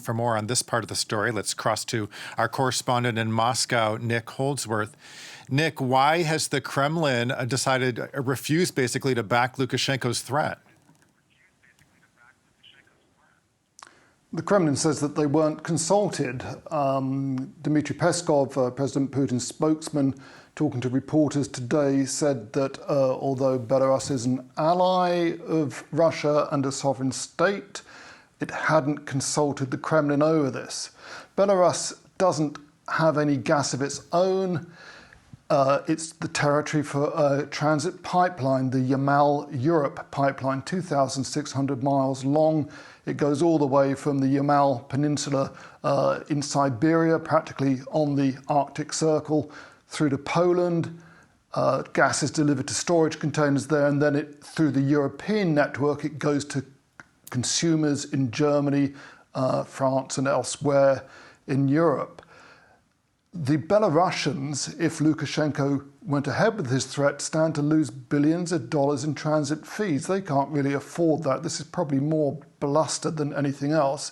And for more on this part of the story, let's cross to our correspondent in Moscow, Nick Holdsworth. Nick, why has the Kremlin refused basically to back Lukashenko's threat? The Kremlin says that they weren't consulted. Dmitry Peskov, President Putin's spokesman, talking to reporters today, said that although Belarus is an ally of Russia and a sovereign state, it hadn't consulted the Kremlin over this. Belarus doesn't have any gas of its own. It's the territory for a transit pipeline, the Yamal-Europe pipeline, 2,600 miles long. It goes all the way from the Yamal Peninsula in Siberia, practically on the Arctic Circle, through to Poland. Gas is delivered to storage containers there, and then through the European network, it goes to consumers in Germany, France, and elsewhere in Europe. The Belarusians, if Lukashenko went ahead with his threat, stand to lose billions of dollars in transit fees. They can't really afford that. This is probably more bluster than anything else.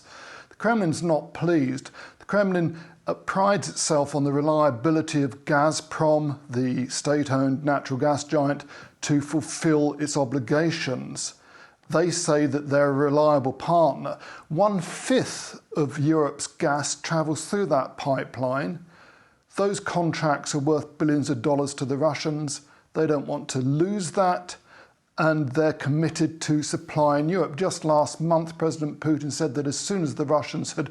The Kremlin's not pleased. The Kremlin prides itself on the reliability of Gazprom, the state-owned natural gas giant, to fulfill its obligations. They say that they're a reliable partner. 1/5 of Europe's gas travels through that pipeline. Those contracts are worth billions of dollars to the Russians. They don't want to lose that, and they're committed to supplying Europe. Just last month, President Putin said that as soon as the Russians had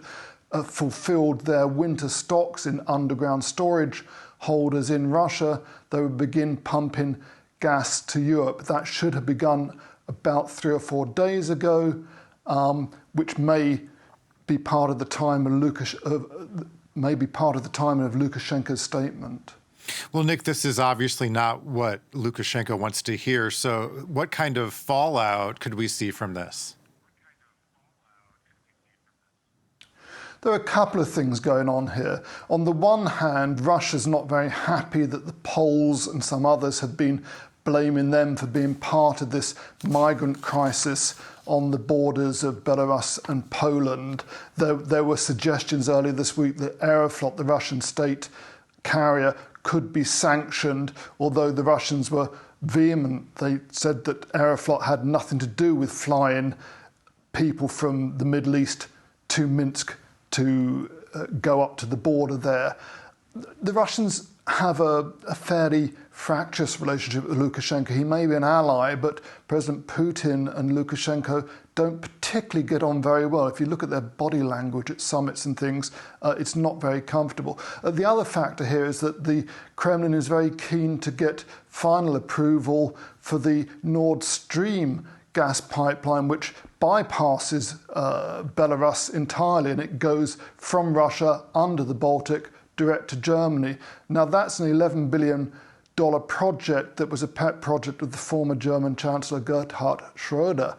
fulfilled their winter stocks in underground storage holders in Russia, they would begin pumping gas to Europe. That should have begun about 3 or 4 days ago, which may be part of the time of Lukashenko's statement. Well, Nick, this is obviously not what Lukashenko wants to hear. So what kind of fallout could we see from this? There are a couple of things going on here. On the one hand, Russia's not very happy that the Poles and some others have been blaming them for being part of this migrant crisis on the borders of Belarus and Poland. There were suggestions earlier this week that Aeroflot, the Russian state carrier, could be sanctioned, although the Russians were vehement. They said that Aeroflot had nothing to do with flying people from the Middle East to Minsk to go up to the border there. The Russians have a fairly fractious relationship with Lukashenko. He may be an ally, but President Putin and Lukashenko don't particularly get on very well. If you look at their body language at summits and things, it's not very comfortable. The other factor here is that the Kremlin is very keen to get final approval for the Nord Stream gas pipeline, which bypasses Belarus entirely, and it goes from Russia under the Baltic direct to Germany. Now, that's an $11 billion project that was a pet project of the former German Chancellor Gerhard Schröder.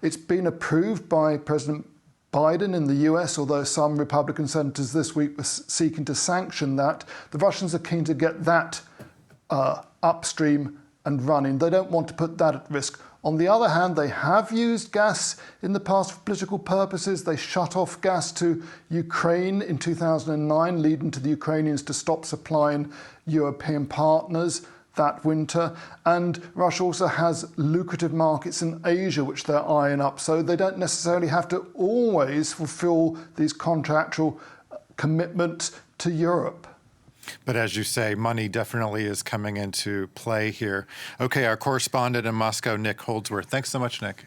It's been approved by President Biden in the US, although some Republican senators this week were seeking to sanction that. The Russians are keen to get that upstream and running. They don't want to put that at risk. On the other hand, they have used gas in the past for political purposes. They shut off gas to Ukraine in 2009, leading to the Ukrainians to stop supplying European partners that winter. And Russia also has lucrative markets in Asia, which they're eyeing up. So they don't necessarily have to always fulfill these contractual commitments to Europe. But as you say, money definitely is coming into play here. Okay, our correspondent in Moscow, Nick Holdsworth. Thanks so much, Nick.